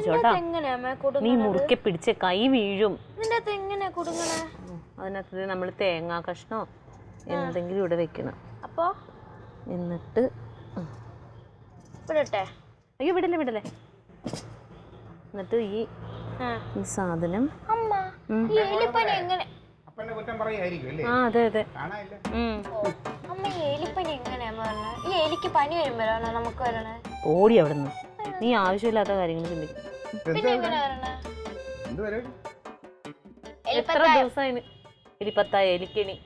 പിടിച്ചോട്ടാ. നീ മുറുക്കെ പിടിച്ച കൈ വീഴും. അതിനകത്ത് നമ്മൾ തേങ്ങാ കഷ്ണോ എന്തെങ്കിലും ഇവിടെ വെക്കണം. അപ്പൊ എന്നിട്ട് അയ്യോ വിടല്ലേ. എന്നിട്ട് ഈ സാധനം അതെ ഓടി അവിടുന്ന്. നീ ആവശ്യമില്ലാത്ത കാര്യങ്ങൾ ചിന്തിക്കും. എത്ര ദിവസമായി എലിപ്പത്തായ എലിക്കണി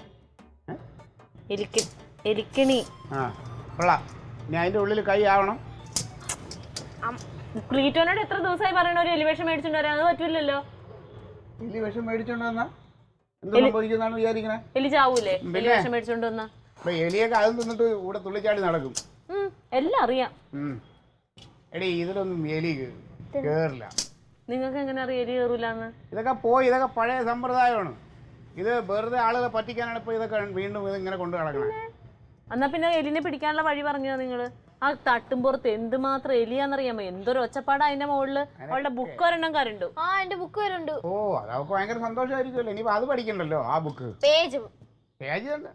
അതിന്റെ ഉള്ളിൽ കൈ ആവണം. ക്ലീറ്റോനോട് എത്ര ദിവസമായി പറയണ ഒരു എലിവേഷം മേടിച്ചോണ്ട് വരാൻ? അത് പറ്റില്ലല്ലോ. എലിവേഷം മേടിച്ചോണ്ട് വന്നാ എന്ത് സംഭവിക്കുന്നാണ് വിചാരിക്കണേ? എലി ചാവൂലേ എലിവേഷം മേടിച്ചോണ്ട് വന്നാ? എലിയൊക്കെ അതും തിന്നിട്ട് ഇവിടെ തുള്ളിച്ചാടി നടക്കും. എല്ലാം അറിയാം. എടീ ഇതിലൊന്നും എലി കേറില്ല. നിങ്ങൾക്ക് എങ്ങനെ അറിയാം എലി കയറൂലെന്ന്? ഇതൊക്കെ പഴയ സമ്പ്രദായമാണ്. ഇത് വെറുതെ ആളുകളെ പറ്റിക്കാനാണ് ഇപ്പൊ ഇതൊക്കെ വീണ്ടും ഇങ്ങനെ കൊണ്ടു നടക്കണേ. എന്നാ പിന്നെ എലിനെ പിടിക്കാനുള്ള വഴി പറഞ്ഞോ നിങ്ങള്? ആ തട്ടുംപുറത്ത് എന്തുമാത്രം എലിയാന്നറിയാമോ? എന്തൊരു ഒച്ചപ്പാടാ അതിന്റെ മുകളില്. അവളുടെ ബുക്ക് ഒരെണ്ണം കരണ്ടു. എന്റെ ബുക്ക് കരണ്ടു. ഓ അതൊക്കെ ഭയങ്കര സന്തോഷമായിരിക്കുമല്ലോ. ഇനിയിപ്പോ അത് പഠിക്കണ്ടല്ലോ. ആ ബുക്ക് പേജ് തന്നെ.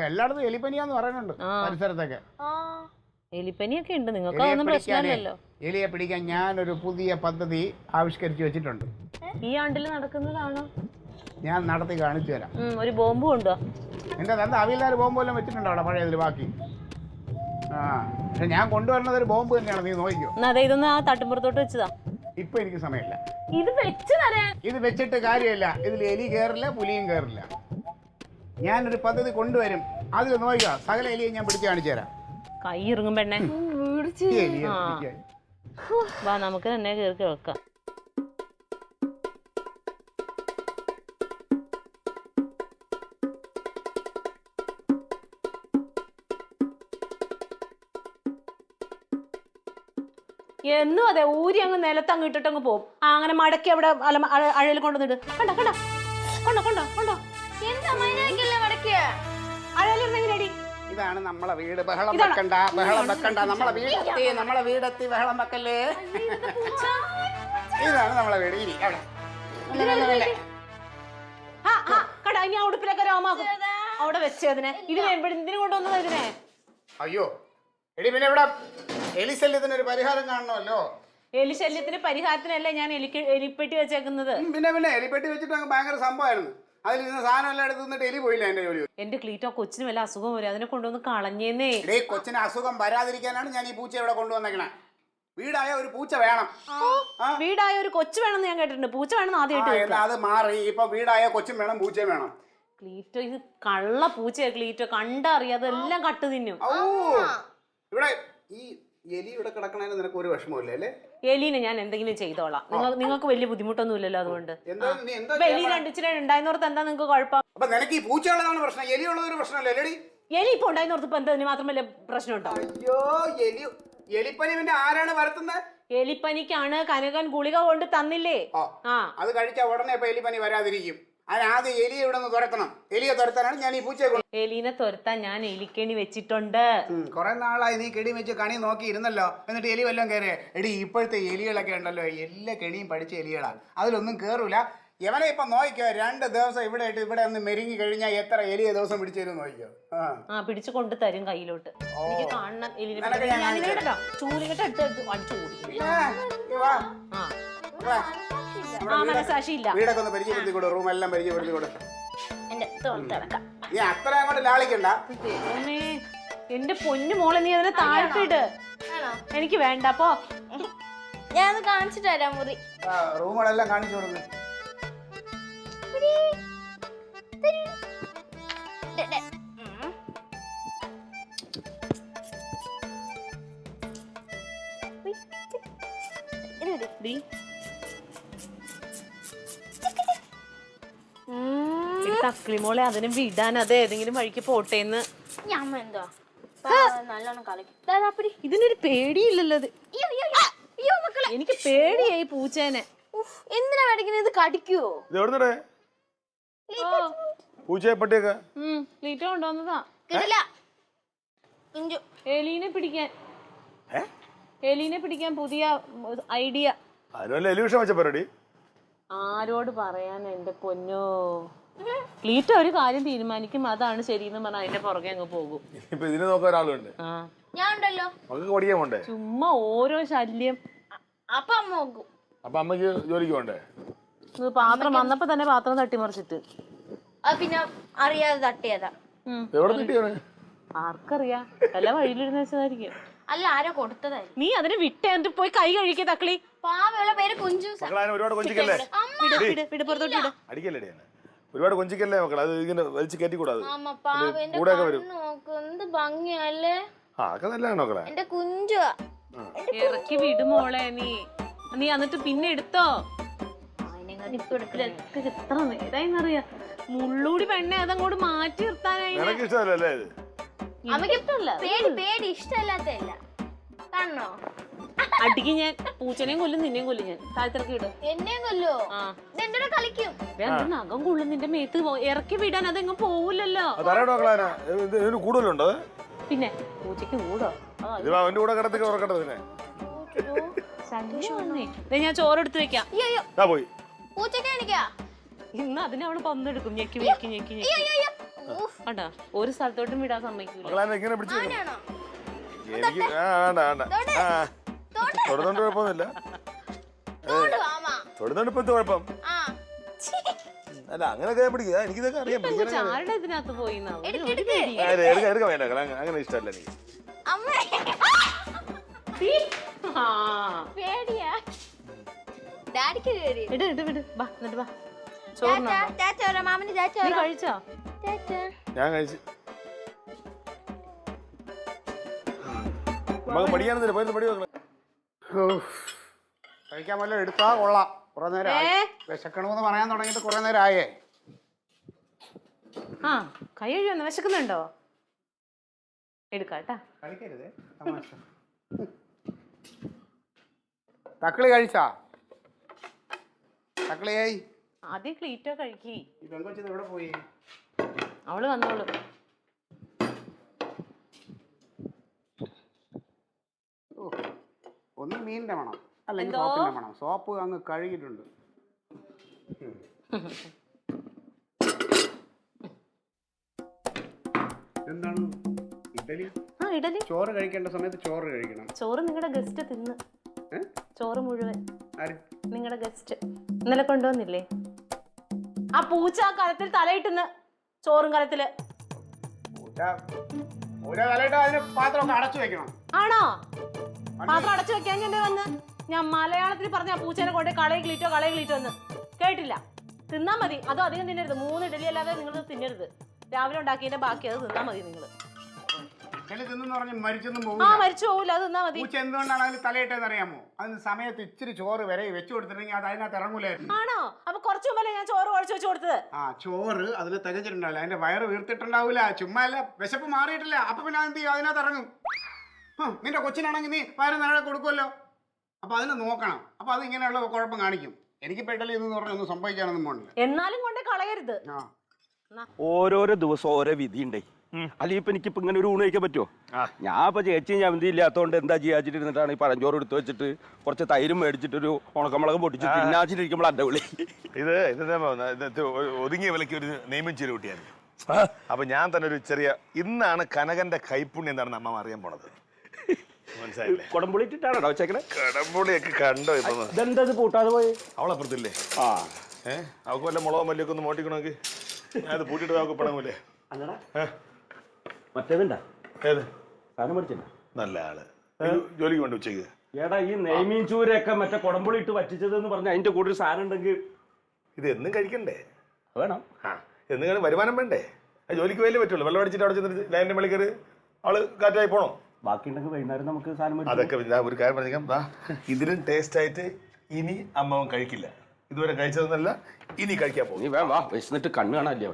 എല്ലായിടത്തും എലിപ്പനിയാന്ന് പറയുന്നുണ്ട് പരിസരത്തൊക്കെ. എലിപ്പനിയൊക്കെ ഉണ്ട്. നിങ്ങൾക്ക് അതൊന്നും പ്രശ്നമല്ലല്ലോ. എലിയെ പിടിക്കാൻ ഞാനൊരു പുതിയ പദ്ധതി ആവിഷ്കരിച്ചു വെച്ചിട്ടുണ്ട്. ഈ ആണ്ടിൽ നടക്കുന്നതാണോ? ഞാൻ നടത്തി കാണിച്ചു തരാം. ഒരു ബോംബ് കൊണ്ടുവാ. എന്റെ തന്റെ അവിയലാര് ബോംബ് വല്ലതും വെച്ചിട്ടുണ്ടോ അവിടെ പഴയതിൽ ബാക്കി? പക്ഷെ ഞാൻ കൊണ്ടുവരുന്നത് ഒരു ബോംബ് തന്നെയാണ്. നീ നോക്കിയോ. അതെ ഇതൊന്ന് ആ തട്ടുമ്പുറത്തോട്ട് വെച്ചതാ. ഇപ്പൊ എനിക്ക് സമയമില്ല. ഇത് വെച്ചിട്ട് കാര്യമില്ല. ഇതിൽ എലി കയറില്ല, പുലിയും കയറില്ല. ഞാനൊരു പദ്ധതി കൊണ്ടുവരും. അതിൽ നോക്കുക. സകല എലിയെ ഞാൻ പിടിച്ച് കാണിച്ചു തരാം. കൈ ഇറങ്ങും പെണ്ണെ. വാ നമുക്ക് തന്നെ കയറി കേൾക്കാം. എന്നും അതെ ഊരി അങ്ങ് നിലത്ത് അങ്ങ് ഇട്ടിട്ടങ്ങ് പോകും. അങ്ങനെ മടക്കി അവിടെ അഴയിൽ കൊണ്ടുവന്നിട്ട് കണ്ടോ അഴയിലിരുന്നെങ്കിലടി. ഇതാണ് നമ്മളെ വീട്. ബഹളം വെക്കണ്ട. നമ്മളെ വീടെത്തി ബഹളം വെക്കല്ലേ. ഇതാണ് നമ്മളെ വീട്. ഇനി കടാ ഇനി ആ ഉടുപ്പിലൊക്കെ രോമാകും അവിടെ വെച്ചതിനെ. ഇതിന് കൊണ്ടുവന്നത് ഇതിനെ. അയ്യോ എടി പിന്നെ ഇവിടെ എലിശല്യത്തിന് ഒരു പരിഹാരം കാണണമല്ലോ. എലിശല്യത്തിന് പരിഹാരത്തിനല്ലേ ഞാൻ എലിപ്പെട്ടി വെച്ചേക്കുന്നത്. പിന്നെ എലിപ്പെട്ടി വെച്ചിട്ട് ഭയങ്കര സംഭവമായിരുന്നു. അതിൽ നിന്ന് സാധനം എല്ലാം എടുത്ത് നിന്നിട്ട് എലി പോയില്ല എന്റെ ജോലി. എന്റെ ക്ലീറ്റോ കൊച്ചിന് വല്ല അസുഖം വരും. അതിനെ കൊണ്ടുവന്ന് കളഞ്ഞേന്നേ. കൊച്ചിന് അസുഖം വരാതിരിക്കാനാണ് ഞാൻ ഈ പൂച്ച ഇവിടെ കൊണ്ടുവന്നേക്കണേ. വീടായ ഒരു പൂച്ച വേണം. വീടായ ഒരു കൊച്ചു വേണമെന്ന് ഞാൻ കേട്ടിട്ടുണ്ട്. പൂച്ച വേണം ആദ്യമായിട്ട്. അത് മാറി. ഇപ്പൊ വീടായ കൊച്ചും വേണം, പൂച്ചയും വേണം. ക്ലീറ്റോ ഇത് കള്ള പൂച്ചയാ. ക്ലീറ്റോ കണ്ടറിയാം. അതെല്ലാം കട്ട് തിന്നും. ഇവിടെ ഈ എലി ഇവിടെ കിടക്കണേന് നിനക്ക് ഒരു വിഷമമില്ലേ അല്ലേ? എലീനെ ഞാൻ എന്തെങ്കിലും ചെയ്തോളാം. നിങ്ങൾക്ക് വലിയ ബുദ്ധിമുട്ടൊന്നും ഇല്ലല്ലോ. അതുകൊണ്ട് എലി രണ്ടിച്ചിനെ ഉണ്ടായിരുന്നോർത്ത് എന്താ നിങ്ങൾക്ക് കുഴപ്പം? അപ്പൊ നിനക്ക് ഈ പൂച്ചയുള്ളതാണ് പ്രശ്നം, എലി ഉള്ളതൊരു പ്രശ്നമല്ലേ? എലി ഇപ്പൊ ഉണ്ടായിരുന്നോർത്ത് ഇപ്പൊ എന്താ മാത്രം വലിയ പ്രശ്നം ഉണ്ടോ? അയ്യോ എലിപ്പനി പിന്നെ ആരാണ് വരുത്തുന്നത്? എലിപ്പനിക്കാണ് കനകൻ ഗുളിക കൊണ്ട് തന്നില്ലേ? അത് കഴിച്ച ഉടനെ ഇപ്പൊ എലിപ്പനി വരാതിരിക്കും. അതിനാദ്യം എലിയെ ഇവിടെ നിന്ന് തുരത്തണം. എലിയെ തുരത്താനാണ് ഞാൻ ഈ പൂച്ചയെ കൊണ്ട്. എലീനെ തുരത്താൻ ഞാൻ എലിക്കണി വെച്ചിട്ടുണ്ട്. കുറെ നാളായി നീ കെണി വെച്ച് കണി നോക്കി ഇരുന്നല്ലോ. എന്നിട്ട് എലി വല്ലതും കയറിയേ? എടി ഇപ്പോഴത്തെ എലികളൊക്കെ ഉണ്ടല്ലോ, എല്ലാ കെണിയും പഠിച്ച എലികളാണ്. അതിലൊന്നും കേറൂല. എവനെ ഇപ്പൊ നോക്കിക്കോ. 2 ദിവസം ഇവിടെ ആയിട്ട് ഇവിടെ ഒന്ന് മെരുങ്ങി കഴിഞ്ഞാൽ എത്ര എലിയെ ദിവസം പിടിച്ചു തരും നോക്കിക്കോ. പിടിച്ചു കൊണ്ട് തരും കയ്യിലോട്ട്. എനിക്ക് കാണണം എലിനെ. ചൂലിങ്ങട്ട് എടുത്ത് അടിച്ചു കൂടി. മനസാക്ഷിയില്ല. വീടൊക്കെ ഒന്ന് പരിചയപ്പെടുത്തി കൊടു. റൂം എല്ലാം പരിചയപ്പെടുത്തി കൊടു. നീ അത്ര അങ്ങോട്ട് ലാളിക്കണ്ട. എന്റെ പൊന്നു മോളെ നീ അതിനെ താഴ്ത്തിട്ട്. എനിക്ക് വേണ്ട. അപ്പോ ഞാൻ കാണിച്ചിട്ട് തരാം മുറി. റൂമുകളെല്ലാം കാണിച്ചു കൊടുക്കും. തക്ലിമോളെ അതിനെ വിടാൻ അത് ഏതെങ്കിലും വഴിക്ക് പോട്ടേന്ന്. ഇതിനൊരു പേടിയില്ലല്ലോ. എനിക്ക് പേടിയായി പൂച്ചേനെ. എന്തിനാ മേടിക്കുന്നത്? ഇത് കടിക്കുവോ? ക്ലീറ്റോ കൊണ്ടുവന്നതാ എലീനെ പിടിക്കാൻ. എലീനെ പിടിക്കാൻ പുതിയ ഐഡിയ. അതിനല്ല എലിവിഷം വെച്ച പരിപാടി. ആരോട് പറയാൻ എന്റെ പൊന്നോ. ക്ലീറ്റ ഒരു കാര്യം തീരുമാനിക്കും, അതാണ് ശരിയെന്ന് പറഞ്ഞാൽ അതിന്റെ പുറകെ അങ്ങ് പോകും. ഇപ്പൊ ഇതിന് നോക്കാൻ ഒരാളുണ്ട്. ഞാൻ ഉണ്ടല്ലോ. നമുക്ക് പഠിക്കാൻ പോണ്ടേ? ചുമ്മാ ഓരോ ശല്യം. അപ്പൊ അമ്മ നോക്കും. അപ്പൊ അമ്മക്ക് ജോലിക്ക് പോണ്ടേ? പാത്രം വന്നപ്പോ തന്നെ പാത്രം തട്ടിമറിച്ചിട്ട്. പിന്നെ അറിയാതെ തട്ടിയതാ. എവിടെ കിട്ടിയാണ്? ആർക്കറിയാം, വല്ല വഴിയിലിരുന്ന് വെച്ചതായിരിക്കും. അല്ല, ആരോ കൊടുത്തതായിരിക്കും. നീ അതിന് വിട്ടേ, എന്നിട്ട് പോയി കൈ കഴിക്കുക തക്കളി. പാവയുള്ള പേര് കുഞ്ചൂസ. ഒരുപാട് കൊഞ്ചിക്കല്ലേ? അടിക്കല്ലേ? ഒരുപാട് കൊഞ്ചിക്കല്ലേ മക്കളെ? അത് ഇങ്ങനെ വലിച്ചു കയറ്റി കൂടാതെ കൂടെയൊക്കെ വരും. എന്ത് ഭംഗിയല്ലേ? അതൊക്കെ നല്ലതാണ് മക്കളെ. എന്റെ കുഞ്ചുവാ. ഇറക്കി വിടുമോളെ നീ. നീ എന്നിട്ട് പിന്നെ എടുത്തോ. എത്ര നേരായിന്നറിയാ. മുള്ളൂടി പെണ്ണെ അതങ്ങോട്ട് മാറ്റി നിർത്താനായി. നിനക്ക് ഇഷ്ടമല്ലേ ഇത്? അമ്മക്ക് പേടി ഇഷ്ടമല്ലാത്തല്ല. കാണണോ? അടിക്ക് ഞാൻ. പൂച്ചനെയും കൊല്ലും, നിന്നെയും കൊല്ലും ഞാൻ. താഴത്തിറക്കി വിടും. എന്നെയും കൊല്ലോ? എന്റെ കളിക്കും. നഖം കൊള്ളും നിന്റെ മേത്ത്. ഇറക്കി വിടാൻ അതെങ്ങും പോവില്ലല്ലോ. കൂടുതലുണ്ടോ? പിന്നെ പൂച്ചക്ക് കൂടോ? അവന്റെ കൂടെ കിടത്തേക്ക് ഉറക്കട്ടെ. ഞാൻ ചോറെടുത്ത് വെക്കാം. പോയി പൂച്ചക്ക് എനിക്കാ. ഇന്ന് അതിനെ അവള് പന്നെടുക്കും. ഞെക്കി ഞെക്കി ഞെക്കി ഞെക്കി. കണ്ടാ, ഒരു സ്ഥലത്തോട്ടും വിടാൻ സമ്മതിക്കൂല. തൊടുന്നോണ്ട് കുഴപ്പമൊന്നുമില്ല. തൊടുന്നോണ്ട് ഇപ്പൊ കുഴപ്പം അല്ല. അങ്ങനെയൊക്കെ പിടിക്കുക. എനിക്കിതൊക്കെ അറിയാം. ആരുടെ ഇതിനകത്ത് പോയി എടുക്കാൻ വേണ്ട. അങ്ങനെ ഇഷ്ടമല്ല എനിക്ക്. കഴിച്ചോ? ഞാൻ കഴിച്ചു. നമുക്ക് പഠിക്കാനെന്നില്ല. പോയി പഠി വെക്കണം. കഴിക്കാൻ വല്ലതും എടുത്താ കൊള്ളാം. കുറെ നേരം വിശക്കണമെന്ന് പറയാൻ തുടങ്ങിയിട്ട് കുറെ നേരം ആയേ. കൈ കഴിയുന്ന വിശക്കുന്നുണ്ടോ? എടുക്കാട്ടാ. കഴിക്കരുതേ, തമാശ. തക്കളി കഴിച്ചാ? തക്കളിയായി. ആദ്യം ക്ലീറ്റോ കഴിക്കി. ഈ പെങ്കൊച്ചത് എവിടെ പോയി? അവള് വന്നോളൂ. ഒന്ന് മീനിന്റെ മണം, അല്ലെങ്കിൽ സോപ്പിന്റെ മണം. സോപ്പ് അങ്ങ് കഴുകിയിട്ടുണ്ട്. എന്താണ് ഇഡലി? ഇഡലി. ചോറ് കഴിക്കേണ്ട സമയത്ത് ചോറ് കഴിക്കണം. ചോറ് നിങ്ങളുടെ ഗസ്റ്റ് തിന്ന്. ചോറ് മുഴുവൻ ആര്? നിങ്ങളുടെ ഗസ്റ്റ് ഇന്നലെ കൊണ്ടുവന്നില്ലേ? ആ പൂച്ച ആ കലത്തിൽ തലയിട്ടെന്ന്. ചോറും കലത്തില് പാത്രമൊക്കെ അടച്ചു വെക്കണം. ആണോ? പാത്രം അടച്ചു വെക്കാൻ ഞാൻ വന്ന്. ഞാൻ മലയാളത്തിൽ പറഞ്ഞ ആ പൂച്ചേനെ കൊണ്ട് കളയി ക്ലീറ്റോ എന്ന് കേട്ടില്ല. തിന്നാ മതി. അതോ അധികം തിന്നരുത്. 3 ഇഡലി അല്ലാതെ നിങ്ങൾ തിന്നരുത്. രാവിലെ ഉണ്ടാക്കിയതിന്റെ ബാക്കി അത് തിന്നാ മതി. നിങ്ങൾ മരിച്ചു പോകില്ല. അത് തിന്നാ മതി. പൂച്ച എന്തുകൊണ്ടാണ് അതിൽ തലയിട്ടെന്ന് അറിയാമോ? അതിന് സമയത്ത് ഇച്ചിരി ചോറ് വരെ വെച്ചു കൊടുത്തിട്ടുണ്ടെങ്കിൽ അത് അതിനകത്ത് ഇറങ്ങൂലായിരുന്നു. ആണോ? അപ്പൊ കുറച്ചു മുമ്പല്ലേ ഞാൻ ചോറ് കുഴച്ച് വെച്ച് കൊടുത്തത്? ചോറ് അതിന് തികച്ചിട്ടുണ്ടാവില്ല. അതിന്റെ വയറ് വീർത്തിട്ടുണ്ടാവില്ല. ചുമ്മാ അല്ല, വിശപ്പ് മാറിയിട്ടില്ല. അപ്പൊ പിന്നെ എന്ത് ചെയ്യും? അതിനകത്ത് ഇറങ്ങും. നിന്റെ കൊച്ചിനാണെങ്കിൽ നീ വയറ് നിറയെ കൊടുക്കുമല്ലോ. അപ്പൊ അതിന് നോക്കണം. അപ്പൊ അത് ഇങ്ങനെയുള്ള കുഴപ്പം കാണിക്കും. എനിക്ക് പെട്ടലി എന്ന് പറഞ്ഞാൽ ഒന്നും സംഭവിക്കാനൊന്നും പോണില്ല. എന്നാലും കൊണ്ട് കളയരുത്. ഓരോരോ ദിവസം ഓരോ വിധി ഉണ്ടേ. അല്ലെങ്കിൽ ഇപ്പൊ എനിക്കിപ്പോ ഇങ്ങനെ ഒരു ഊണ് കഴിക്കാൻ പറ്റുമോ? ഞാൻ ഇപ്പൊ ചേച്ചി ചമ്മന്തി ഇല്ലാത്തതുകൊണ്ട് എന്താ ചെയ്യാച്ചിരുന്നിട്ടാണ് ഈ പഴഞ്ചോറ് എടുത്ത് വെച്ചിട്ട് കുറച്ച് തൈരും മേടിച്ചിട്ട് ഒരു ഉണക്കമുളക് പൊട്ടിച്ച് തിന്നാച്ചിരിക്കുമ്പോൾ എന്റെ വിളി. ഇത് ഒതുങ്ങിയ വിലക്ക് ഒരു നെയ്മൻ ചീര കൂട്ടിയാണ്. അപ്പൊ ഞാൻ തന്നെ ഒരു ചെറിയ ഇന്നാണ് കനകന്റെ കൈപ്പുണ്യം എന്താണെന്ന് അമ്മ അറിയാൻ പോണത്. മനസ്സിലായില്ലേ? കുടംപുളിട്ടിട്ടാണോ വെച്ചേക്കണേ? കടമ്പുളിയൊക്കെ കണ്ടോ? ഇപ്പൊ ഇതെന്തത് പൂട്ടാതെ പോയി? അവളപ്പുറത്തില്ലേ? അവൾക്ക് വല്ല മുളകോ മല്ലിയൊക്കെ ഒന്ന് മോട്ടിക്കണമെങ്കിൽ ഞാൻ അത് പൂട്ടിട്ട് അവൾക്ക് പണങ്ങൂലേ? മറ്റേതുണ്ടാ? ഏത് സാധനം മേടിച്ചില്ല? നല്ല ആള് ജോലിക്ക് വേണ്ട ഉച്ചയ്ക്ക്. ഏടാ ഈ നെയ്മീൻ ചൂരയൊക്കെ മറ്റേ കുടംപുളി ഇട്ട് വറ്റിച്ചത് എന്ന് പറഞ്ഞാൽ അതിന്റെ കൂടെ ഒരു സാധനം ഉണ്ടെങ്കിൽ ഇത് എന്നും കഴിക്കണ്ടേ? വേണം. എന്നും വരുമാനം വേണ്ടേ? ജോലിക്ക് വേലേ പറ്റുള്ളൂ. വെള്ളം അടിച്ചിട്ട് അവിടെ ചെന്നിട്ട് ലൈനിന്റെ മേളിൽ ആള് കാറ്റായി പോണോ? ബാക്കി ഉണ്ടെങ്കിൽ വൈകുന്നേരം നമുക്ക് സാധനം അതൊക്കെ ഒരു കാര്യം പറഞ്ഞേക്കാം. ഇതിലും ടേസ്റ്റ് ആയിട്ട് ഇനി അമ്മ കഴിക്കില്ല. ഇതുവരെ കഴിച്ചതെന്നല്ല, ഇനി കഴിക്കാൻ പോകും. നീ വാ, വിശന്നിട്ട് കണ്ണ് കാണാല്ലേ?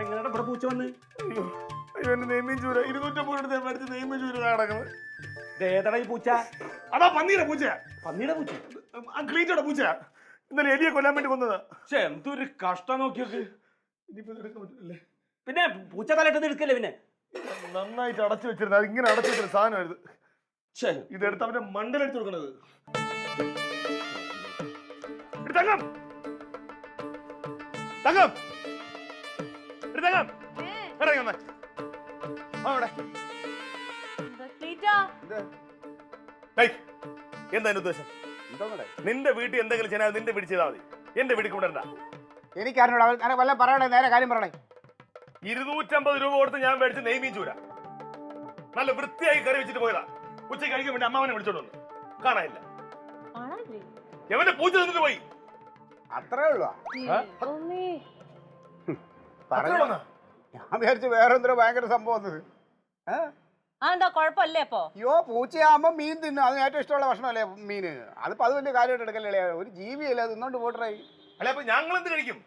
എങ്ങനെയാണ് ഇവിടെ പൂച്ച വന്ന്? നെയ്മീൻ ചൂര 250 എടുത്ത് മേടിച്ച് നെയ്മീൻ ചൂര നടക്കുന്നത്. ഏതാടാ ഈ പൂച്ച? അതാ പന്നീടെ പൂച്ച. പന്നിയുടെ പൂച്ച? ക്ലീറ്റോടെ പൂച്ച. ഇന്നലെ എലിയെ കൊല്ലാൻ വേണ്ടി കൊന്നതാ. പക്ഷെ എന്തൊരു കഷ്ടം നോക്കിയൊക്കെ. ഇനിയിപ്പോ ഇത് എടുക്കാൻ പറ്റില്ലല്ലേ? പിന്നെ പൂച്ച തലയിട്ട് എടുക്കല്ലേ പിന്നെ. നന്നായിട്ട് അടച്ചു വെച്ചിരുന്നത്, അത് ഇങ്ങനെ അടച്ചു വെച്ചിരുന്ന സാധനമായിരുന്നു. ഛെ, ഇതെടുത്ത് അവന്റെ മണ്ടലെടുത്ത് കൊടുക്കണത്. തങ്കം തങ്കം തങ്കം ഇറങ്ങി വന്നേ. അവിടെ ക്ലീറ്റോ, എന്താ എന്റെ ഉദ്ദേശം? നിന്റെ വീട്ടിൽ എന്തെങ്കിലും ചെയ്യാൻ നിന്റെ വീട്ടിൽ ചെയ്താൽ മതി, എന്റെ വീട്ടിൽ കൊണ്ടുവരണ്ട. എനിക്കറിഞ്ഞൂടാ, അവൻ വല്ലതും പറയണേ, നേരെ കാര്യം പറയണേ. 250 രൂപ കൊടുത്ത് ഞാൻ മേടിച്ച് നെയ്മീൻ ചൂര നല്ല വൃത്തിയായി കറി വെച്ചിട്ട് പോയതാ. ഉച്ചയ്ക്ക് കഴിക്കാൻ വേണ്ടി അമ്മാവനെ വിളിച്ചോണ്ട് വന്നു, കാണാനില്ല. എവന്റെ പൂച്ച നിന്നിട്ട് പോയി. അത്രേ ഉള്ളൂ. അത്രേ വന്നാ? ഞാൻ വിചാരിച്ചു വേറെ എന്തോ ഭയങ്കര സംഭവം വന്നത്. എന്താ കുഴപ്പമില്ലേ അപ്പൊ? അയ്യോ, പൂച്ചയാകുമ്പോ മീൻ തിന്നും, അത് ഏറ്റവും ഇഷ്ടമുള്ള ഭക്ഷണമല്ലേ മീന്. അതിപ്പോ അത് വലിയ കാര്യമായിട്ട് എടുക്കല്ലേ, ഒരു ജീവിയല്ലേ, തിന്നോണ്ട് പോട്ടേ. അല്ലെ അപ്പൊ ഞങ്ങൾ എന്ത് കഴിക്കും?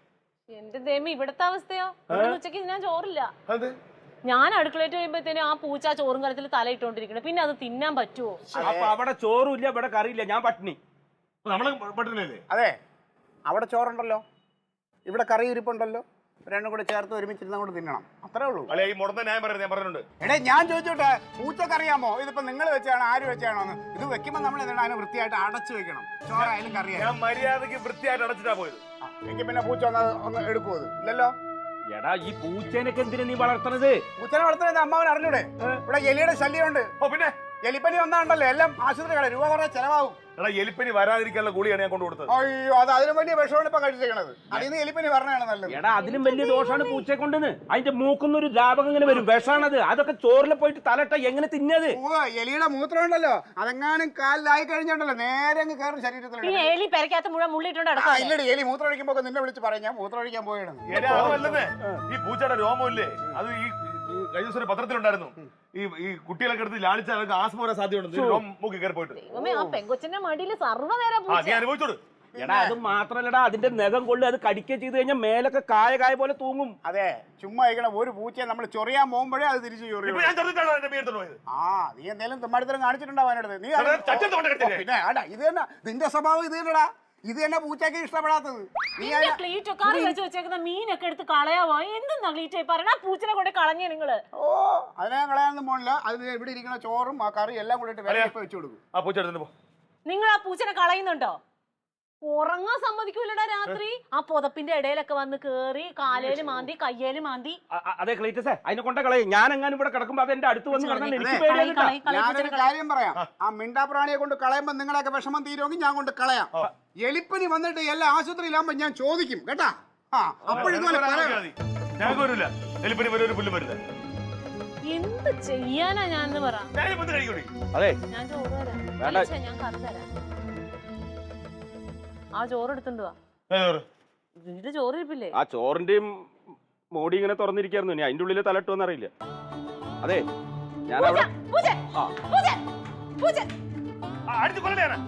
എന്റെ ദേമി, ഇവിടത്തെ അവസ്ഥയോ? ഉച്ചക്ക് ഞാൻ ചോറില്ല. അത് ഞാൻ അടുക്കളയിട്ട് കഴിയുമ്പോഴത്തേനും ആ പൂച്ച ചോറും കലത്തിൽ തലയിട്ടുകൊണ്ടിരിക്കണം, പിന്നെ അത് തിന്നാൻ പറ്റുമോ? അപ്പൊ അവിടെ ചോറും ഇല്ല, ഇവിടെ കറിയില്ല, ഞാൻ പട്ടിണി. നമ്മള് പറ്റുന്നില്ലേ? അതെ, അവിടെ ചോറുണ്ടല്ലോ, ഇവിടെ കറി ഇരിപ്പുണ്ടല്ലോ, രണ്ടും കൂടെ ചേർത്ത് ഒരുമിച്ചിരുന്ന കൊണ്ട് തിന്നണം, അത്രേ ഉള്ളൂ. അല്ലെ ഈ മുടന്ന ന്യായം പറയുന്നത് ഞാൻ പറഞ്ഞിട്ടുണ്ട്. എടേ, ഞാൻ ചോദിച്ചോട്ടെ, പൂച്ചക്കറിയാമോ? ഇതിപ്പോ നിങ്ങൾ വെച്ചാണോ ആര് വെച്ചാണോ? ഇത് വെക്കുമ്പോ നമ്മൾ എന്താണ് അതിനെ വൃത്തിയായിട്ട് അടച്ചു വെക്കണം, ചോറായാലും കറിയായാലും. ഞാൻ മര്യാദക്ക് വൃത്തിയായിട്ട് അടച്ചിട്ടാ പോയത്. എനിക്ക് പിന്നെ പൂച്ച ഒന്ന് എടുക്കുമോ? ഇല്ലല്ലോ. എടാ, ഈ പൂച്ചേനൊക്കെ എന്തിനാ നീ വളർത്തണത്? പൂച്ചനെ വളർത്തുന്നത് അമ്മാവൻ അറിഞ്ഞൂടെ? ഇവിടെ എലിയുടെ ശല്യമുണ്ട്. ഓ പിന്നെ എലിപ്പനി ഒന്നാണ്ടല്ലോ, എല്ലാം ആശുപത്രി രൂപ കുറെ ചെലവാകും. എടാ, എലിപ്പനി വരാതിരിക്കാനുള്ള ഗുളിയാണ് ഞാൻ കൊണ്ടു കൊടുത്തത്. അയ്യോ, അത് അതിലും വലിയ വിഷമാണ് ഇപ്പൊ കഴിച്ചേക്കണത്. അതിൽ നിന്ന് എലിപ്പനി പറഞ്ഞാണ് നല്ലത്. എടാ, അതിലും വലിയ ദോഷമാണ് പൂച്ചയെ കൊണ്ടെന്ന്. അതിന്റെ മൂക്കുന്നൊരു ലാഭം ഇങ്ങനെ വരും, വിഷാണത്. അതൊക്കെ ചോറിൽ പോയിട്ട് തലട്ട എങ്ങനെ തിന്നത്? എലിയുടെ മൂത്രം ഉണ്ടല്ലോ, അതെങ്ങാനും കാലിലായി കഴിഞ്ഞുണ്ടല്ലോ, നേരെ അങ്ങ് കയറും ശരീരത്തിൽ. ഈ എലി പെരക്കകത്ത് മുഴുവൻ മുള്ളിട്ടുണ്ട്. ഇല്ലടി, എലി മൂത്രം ഒഴിക്കുമ്പോ നിന്നെ വിളിച്ച് പറയും, ഞാൻ മൂത്രം ഒഴിക്കാൻ പോയാണ്. ഈ പൂച്ചയുടെ രോമമില്ലേ, അത് ഈ കഴിഞ്ഞ ദിവസം ഒരു പത്രത്തിലുണ്ടായിരുന്നു. ഈ കുട്ടികളൊക്കെ എടുത്ത് ലാളിച്ചാൽ അവർക്ക് ആസ്മ വരാൻ സാധ്യതയുണ്ട്, മൂക്കി കയറി പോയിട്ട്. ദൈവമേ, ആ പെങ്കൊച്ചിന്റെ മടിയിൽ സർവ്വനേരം നീ അനുഭവിച്ചോട്. എടാ, അത് മാത്രല്ലടാ, അതിന്റെ നഖം കൊണ്ട് അത് കടിക്കുക ചെയ്ത് കഴിഞ്ഞാൽ മേലൊക്കെ കായ പോലെ തൂങ്ങും. അതെ, ചുമ്മാ ഇരിക്കണ ഒരു പൂച്ചയെ നമ്മൾ ചൊറിയാൻ പോകുമ്പോഴേ അത് തിരിച്ചു ചൊറിയും. ഞാൻ ചെറുതാണോ എന്റെ മീൻ പോയത്? നീ എന്തെങ്കിലും തുമ്മാടിത്തരം കാണിച്ചിട്ടുണ്ടാവും അവനടുത്ത്. നീ പിന്നെ ആടാ, ഇത് തന്നെ നിന്റെ സ്വഭാവം, ഇത് തന്നെടാ. ഇത് തന്നെ പൂച്ചയ്ക്ക് ഇഷ്ടപ്പെടാത്തത്. ക്ലീറ്റോ, കറി വെച്ച് വെച്ചേക്കുന്ന മീനൊക്കെ എടുത്ത് കളയാവോ? എന്തെന്നാ ക്ലീറ്റോ പറയണ? പൂച്ചനെ കൊണ്ട് കളഞ്ഞേ നിങ്ങള്? അതിനെ കളയാനൊന്നും പോണില്ല. അതിന് ഇവിടെ ഇരിക്കുന്ന ചോറും ആ കറി എല്ലാം കൂടിയിട്ട് വില വെച്ച് കൊടുക്കും. ആ പൂച്ച എടുത്തിട്ട് പോ. നിങ്ങൾ ആ പൂച്ചനെ കളയുന്നുണ്ടോ? ഉറങ്ങാൻ സമ്മതിക്കൂലടാ രാത്രി. ആ പുതപ്പിന്റെ ഇടയിലൊക്കെ വന്ന് കേറി കാലേല് മാന്തി കയ്യേല് മാന്തി. അതെ ക്ലീറ്റസേ, അതിനെ കൊണ്ട കളയും. ഞാൻ എങ്ങാനും ഇവിടെ കിടക്കുമ്പോ അതെന്റെ അടുത്ത് വന്ന് കിടന്നാൽ എനിക്ക് പേടിയാ. ഞാനൊരു കാര്യം പറയാം, ആ മിണ്ടാപ്രാണിയെ കൊണ്ട് കളയുമ്പോ നിങ്ങളൊക്കെ വിഷമം തീരുമെങ്കിൽ ഞാൻ കൊണ്ട് കളയാം. എലിപ്പനി വന്നിട്ട് എല്ലാ ആശുപത്രിയിലാകുമ്പോ ഞാൻ ചോദിക്കും കേട്ടാ. ഞങ്ങൾക്ക് വരില്ല എലിപ്പനി, ഒരു പുല്ലും വരില്ല. എന്ത് ചെയ്യാനാ ഞാൻ പറ. അതെ, ഞാൻ ചോറ് തരാം, ഞാൻ കറി തരാം. ആ ചോറ് എടുത്തുണ്ട് വാ. വീട്ടില് ചോറ് ഇരിപ്പില്ലേ? ആ ചോറിന്റെയും മോടി ഇങ്ങനെ തുറന്നിരിക്കായിരുന്നു, ഇനി അതിന്റെ ഉള്ളിൽ തലട്ടുവെന്ന് അറിയില്ല. അതെ, ഞാൻ അവിടെ അടിച്ചു കൊല്ലണേ.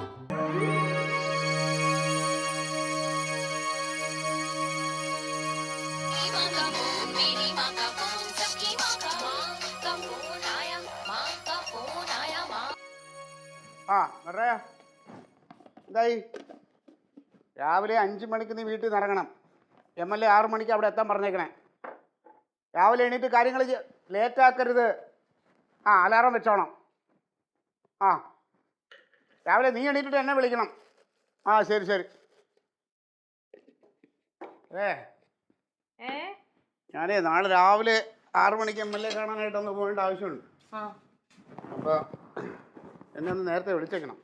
എന്തായി? രാവിലെ 5 മണിക്ക് നീ വീട്ടിൽ നിന്ന് ഇറങ്ങണം. MLA 6 മണിക്ക് അവിടെ എത്താൻ പറഞ്ഞേക്കണേ. രാവിലെ എണീറ്റ് കാര്യങ്ങൾ ലേറ്റാക്കരുത്. അലാറം വെച്ചോണം. രാവിലെ നീ എണീറ്റിട്ട് എന്നെ വിളിക്കണം. ശരി ശരി. ഞാനേ നാളെ രാവിലെ 6 മണിക്ക് MLA കാണാനായിട്ടൊന്ന് പോകേണ്ട ആവശ്യമുണ്ട്. അപ്പോൾ എന്നെ ഒന്ന് നേരത്തെ വിളിച്ചേക്കണം.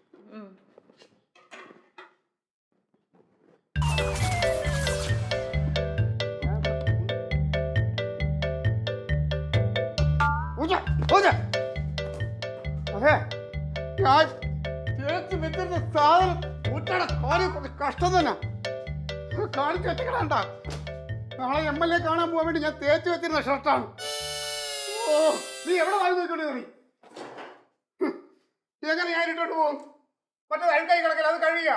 അതെ, ഞാൻ തേച്ച് വെച്ചിരുന്ന സാധനം ഊറ്റട കാര്യം കഷ്ടം തന്നെ കാണിച്ചു വെച്ചേക്കണ. നാളെ MLA കാണാൻ പോകാൻ വേണ്ടി ഞാൻ തേച്ച് വെച്ചിരുന്ന ഷർട്ടാണ്. നീ എവിടെ വാങ്ങി നോക്കണേ? നീ എങ്ങനെ ഞാൻ ഇട്ടോട്ട് പോകും? മറ്റേ അഴുക്കായി കിടക്കില്ല, അത് കഴിയുക.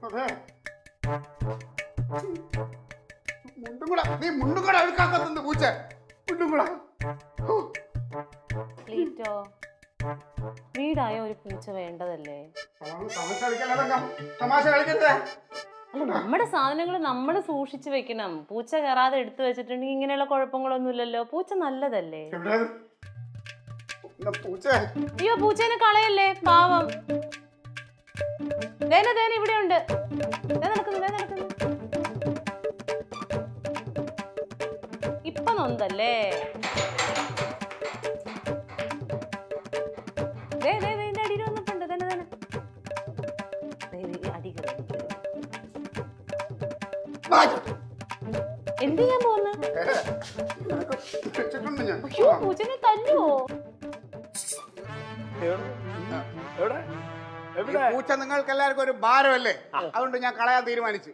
അതെ, നീ മുണ്ടും കൂടെ അഴുക്കാക്കത്തുണ്ട് പൂച്ച. മുണ്ടും കൂടെ വീടായ ഒരു പൂച്ച വേണ്ടതല്ലേ? തമസ കളിക്കാൻ തമാശ കളിക്കരുത്. അല്ല നമ്മുടെ സാധനങ്ങൾ നമ്മൾ സൂക്ഷിച്ചു വെക്കണം. പൂച്ച കയറാതെ എടുത്തു വെച്ചിട്ടുണ്ടെങ്കിൽ ഇങ്ങനെയുള്ള കുഴപ്പങ്ങളൊന്നും ഇല്ലല്ലോ. പൂച്ച നല്ലതല്ലേ? പൂച്ച അയ്യോ പൂച്ചേനെ കളയല്ലേ, പാവം. ദേന ഇവിടെ ഉണ്ട്. നടക്കുന്നു. ഇപ്പൊ നൊന്തല്ലേ? അടിയിൽ വന്നിട്ടുണ്ട്. അടി എന്ത് ചെയ്യാൻ പോകുന്ന? അയ്യോ പൂച്ചനെ തല്ലുവോ? പൂച്ച നിങ്ങൾക്ക് എല്ലാവർക്കും ഒരു ഭാരമല്ലേ, അതുകൊണ്ട് ഞാൻ കളയാൻ തീരുമാനിച്ചു.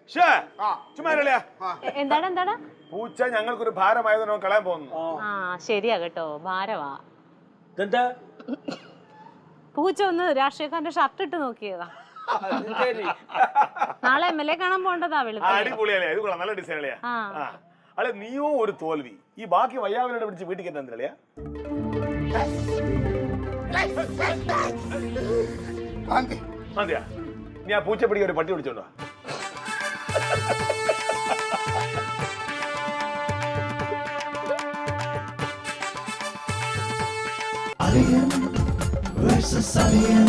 എന്താടാ? പൂച്ച ഞങ്ങൾക്കൊരു ഭാരമായതുകൊണ്ട് കളയാൻ പോകുന്നു. ആ ശരിയാ കേട്ടോ, ഭാരവാ. ഇതെന്താ? പൂച്ച ഒന്ന് രാഷ്ട്രീയക്കാരന്റെ ഷർട്ട് ഇട്ട് നോക്കിയതാ. നാളെ MLA കാണാൻ പോണ്ടതാ. അടിപൊളിയല്ലേ, ഇത് കൊള്ളാം, നല്ല ഡിസൈൻ അല്ലേ? അല്ലെ നീയോ ഒരു തോൽവി, ഈ ബാക്കി വയ്യാവിനോട് പിടിച്ച് വീട്ടിൽ കെട്ടാ. മതിയാ, ഞാൻ പൂച്ച പിടിക്കാൻ ഒരു പട്ടി പിടിച്ചോണ്ടോ? Alien versus Alien.